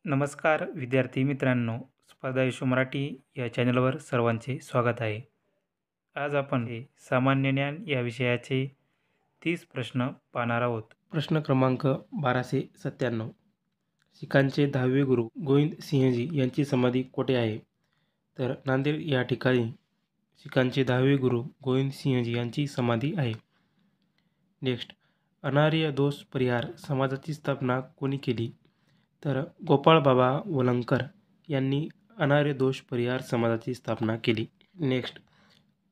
नमस्कार विद्यार्थी मित्रांनो, स्पर्धा यशो मराठी या चॅनलवर सर्वांचे स्वागत आहे. आज आपण सामान्य ज्ञान या विषयाचे 30 प्रश्न पाहणार आहोत. प्रश्न क्रमांक 1297. शिखांचे 10वे गुरु गोविंद सिंहजी यांची समाधी कोठे आहे? तर नांदेड या ठिकाणी शिखांचे 10वे गुरु गोविंद सिंहजी यांची समाधी आहे. नेक्स्ट, अनार्य दोष परिहार समाजाची स्थापना कोणी केली? तर गोपाळ बाबा वलंगकर यांनी अनार्य दोष परिहार समाजाची स्थापना केली. नेक्स्ट,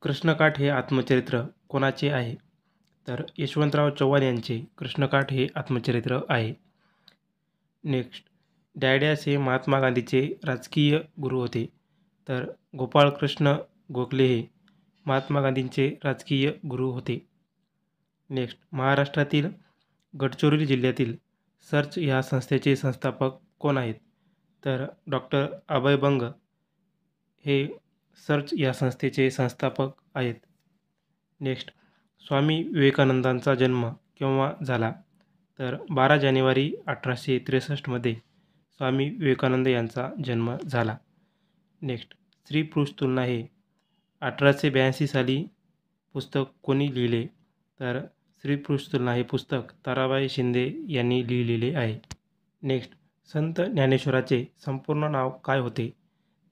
कृष्णकाठ हे आत्मचरित्र कोणाचे आहे? तर यशवंतराव चव्हाण यांचे कृष्णकाठ हे आत्मचरित्र आहे. नेक्स्ट, डॅडॅस हे महात्मा गांधीचे राजकीय गुरु होते. तर गोपाळकृष्ण गोखले हे महात्मा गांधींचे राजकीय गुरु होते. नेक्स्ट, महाराष्ट्रातील गडचिरोली जिल्ह्यातील सर्च या संस्थेचे संस्थापक कोण आहेत? तर डॉक्टर अभय बंग हे सर्च या संस्थेचे संस्थापक आहेत. नेक्स्ट, स्वामी विवेकानंदांचा जन्म केव्हा झाला? तर 12 जानेवारी 1863 स्वामी विवेकानंद यांचा जन्म झाला. नेक्स्ट, स्त्री पुरुष तुलना हे 1882 साली पुस्तक कोणी लिहिले? तर स्त्री पुरुष तुलना हे पुस्तक ताराबाई शिंदे यांनी लिहिलेले आहे. नेक्स्ट, संत ज्ञानेश्वराचे संपूर्ण नाव काय होते?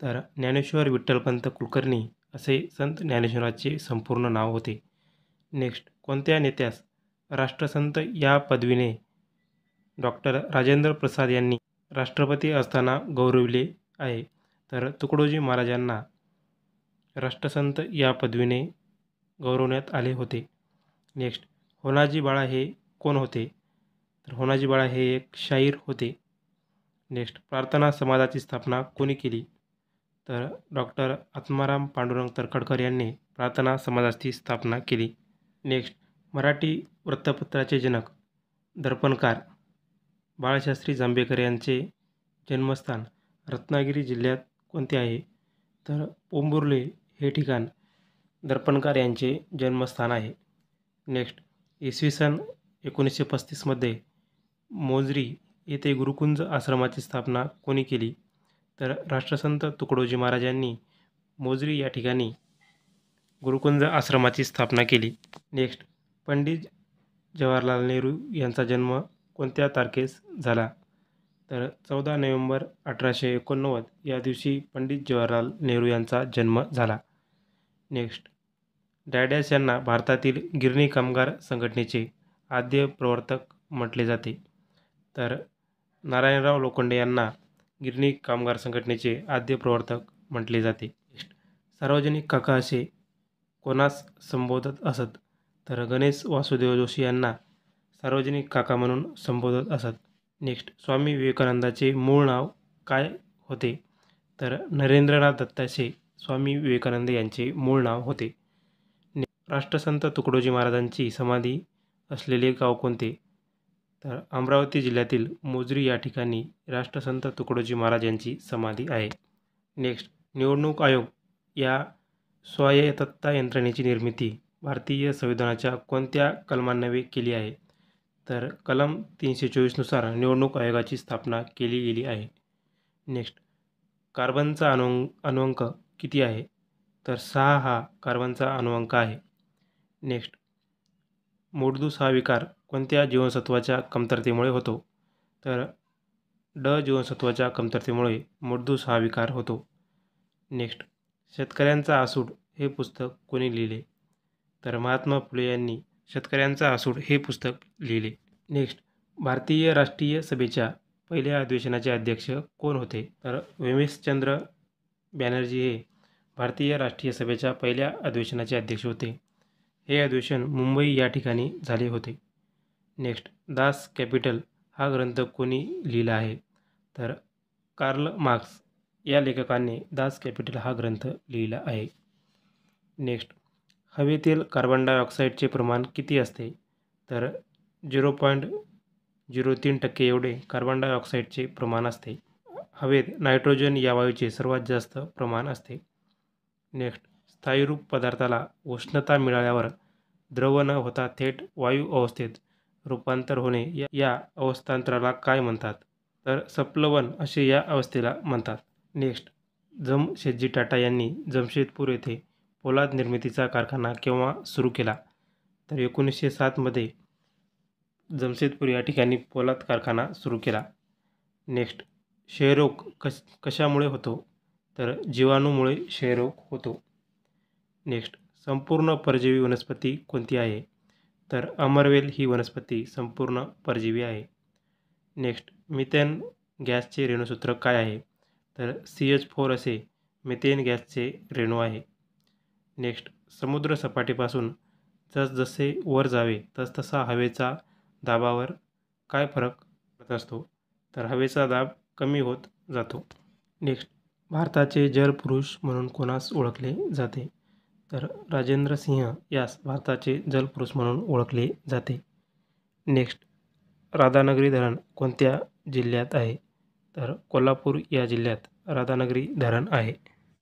तर ज्ञानेश्वर विठ्ठलपंत कुलकर्णी असे संत ज्ञानेश्वराचे संपूर्ण नाव होते. नेक्स्ट, कोणत्या नेत्यास राष्ट्रसंत या पदवीने डॉक्टर राजेंद्र प्रसाद यांनी राष्ट्रपती असताना गौरविले आहे? तर तुकडोजी महाराजांना राष्ट्रसंत या पदवीने गौरवण्यात आले होते. नेक्स्ट, होनाजी बाळा हे कोण होते? तर होनाजी बाळा हे एक शाहीर होते. नेक्स्ट, प्रार्थना समाजाची स्थापना कोणी केली? तर डॉक्टर आत्माराम पांडुरंग तरखडकर यांनी प्रार्थना समाजाची स्थापना केली. नेक्स्ट, मराठी वृत्तपत्राचे जनक दर्पणकार बाळशास्त्री जांभेकर यांचे जन्मस्थान रत्नागिरी जिल्ह्यात कोणते आहे? तर पोंभुर्ले हे ठिकाण दर्पणकार यांचे जन्मस्थान आहे. नेक्स्ट, इसवी सन 1935 मोजरी येथे गुरुकुंज आश्रमाची स्थापना कोणी केली? तर राष्ट्रसंत तुकडोजी महाराज यांनी मोजरी या ठिकाणी गुरुकुंज आश्रमाची स्थापना केली. नेक्स्ट, पंडित जवाहरलाल नेहरू यांचा जन्म कोणत्या तारखेस झाला? तर 14 नोव्हेंबर 1889 या दिवशी पंडित जवाहरलाल नेहरू यांचा जन्म झाला. नेक्स्ट, डॅडॅस यांना भारतातील गिरणी कामगार संघटनेचे आद्य प्रवर्तक म्हटले जाते. तर नारायणराव लोखंडे यांना गिरणी कामगार संघटनेचे आद्य प्रवर्तक म्हटले जाते. नेक्स्ट, सार्वजनिक काका असे कोणास संबोधत असत? तर गणेश वासुदेव जोशी यांना सार्वजनिक काका म्हणून संबोधत असत. नेक्स्ट, स्वामी विवेकानंदाचे मूळ नाव काय होते? तर नरेंद्रनाथ दत्ताशे स्वामी विवेकानंद यांचे मूळ नाव होते. राष्ट्रसंत तुकडोजी महाराजांची समाधी असलेले गाव कोणते? तर अमरावती जिल्ह्यातील मोजरी या ठिकाणी राष्ट्रसंत तुकडोजी महाराज यांची समाधी आहे. नेक्स्ट, निवडणूक आयोग या स्वायत्तता यंत्रणेची निर्मिती भारतीय संविधानाच्या कोणत्या कलमान्वये केली आहे? तर कलम 324 नुसार निवडणूक आयोगाची स्थापना केली गेली आहे. नेक्स्ट, कार्बनचा अणुअंक किती आहे? तर 6 हा कार्बनचा अणुअंक आहे. नेक्स्ट, मूळदूस हा विकार कोणत्या जीवनसत्वाच्या कमतरतेमुळे होतो? तर ड जीवनसत्वाच्या कमतरतेमुळे मूळदूस हा विकार होतो. नेक्स्ट, शेतकऱ्यांचा आसूड हे पुस्तक कोणी लिहिले? तर महात्मा फुले यांनी शेतकऱ्यांचा आसूड हे पुस्तक लिहिले. नेक्स्ट, भारतीय राष्ट्रीय सभेच्या पहिल्या अधिवेशनाचे अध्यक्ष कोण होते? तर व्योमेशचंद्र बॅनर्जी हे भारतीय राष्ट्रीय सभेच्या पहिल्या अधिवेशनाचे अध्यक्ष होते. हे अधिवेशन मुंबई या ठिकाणी झाले होते. नेक्स्ट, दास कॅपिटल हा ग्रंथ कोणी लिहिला आहे? तर कार्ल मार्क्स या लेखकाने दास कॅपिटल हा ग्रंथ लिहिला आहे. नेक्स्ट, हवेतील कार्बन डायऑक्साईडचे प्रमाण किती असते? तर 0.03% एवढे कार्बन डायऑक्साईडचे प्रमाण असते. हवेत नायट्रोजन या वायूचे सर्वात जास्त प्रमाण असते. नेक्स्ट, स्थायीरूप पदार्थाला उष्णता मिळाल्यावर द्रव न होता थेट वायू अवस्थेत रूपांतर होणे या अवस्थांतराला काय म्हणतात? तर सप्लवन असे या अवस्थेला म्हणतात. नेक्स्ट, जमशेदजी टाटा यांनी जमशेदपूर येथे पोलाद निर्मितीचा कारखाना केव्हा सुरू केला? तर 1907 मध्ये जमशेदपूर या ठिकाणी पोलाद कारखाना सुरू केला. नेक्स्ट, क्षयरोग कशामुळे होतो? तर जीवाणूमुळे क्षयरोग होतो. नेक्स्ट, संपूर्ण परजीवी वनस्पती कोणती आहे? तर अमरवेल ही वनस्पती संपूर्ण परजीवी आहे. नेक्स्ट, मिथेन गॅसचे रेणुसूत्र काय आहे? तर CH4 असे मिथेन गॅसचे रेणू आहे. नेक्स्ट, समुद्र सपाटीपासून जसजसे वर जावे तसतसा हवेचा दाबावर काय फरक पडत असतो? तर हवेचा दाब कमी होत जातो. नेक्स्ट, भारताचे जलपुरुष म्हणून कोणास ओळखले जाते? तर राजेंद्र सिंह यास भारताचे जलपुरुष म्हणून ओळखले जाते. नेक्स्ट, राधानगरी धरण कोणत्या जिल्ह्यात आहे? तर कोल्हापूर या जिल्ह्यात राधानगरी धरण आहे.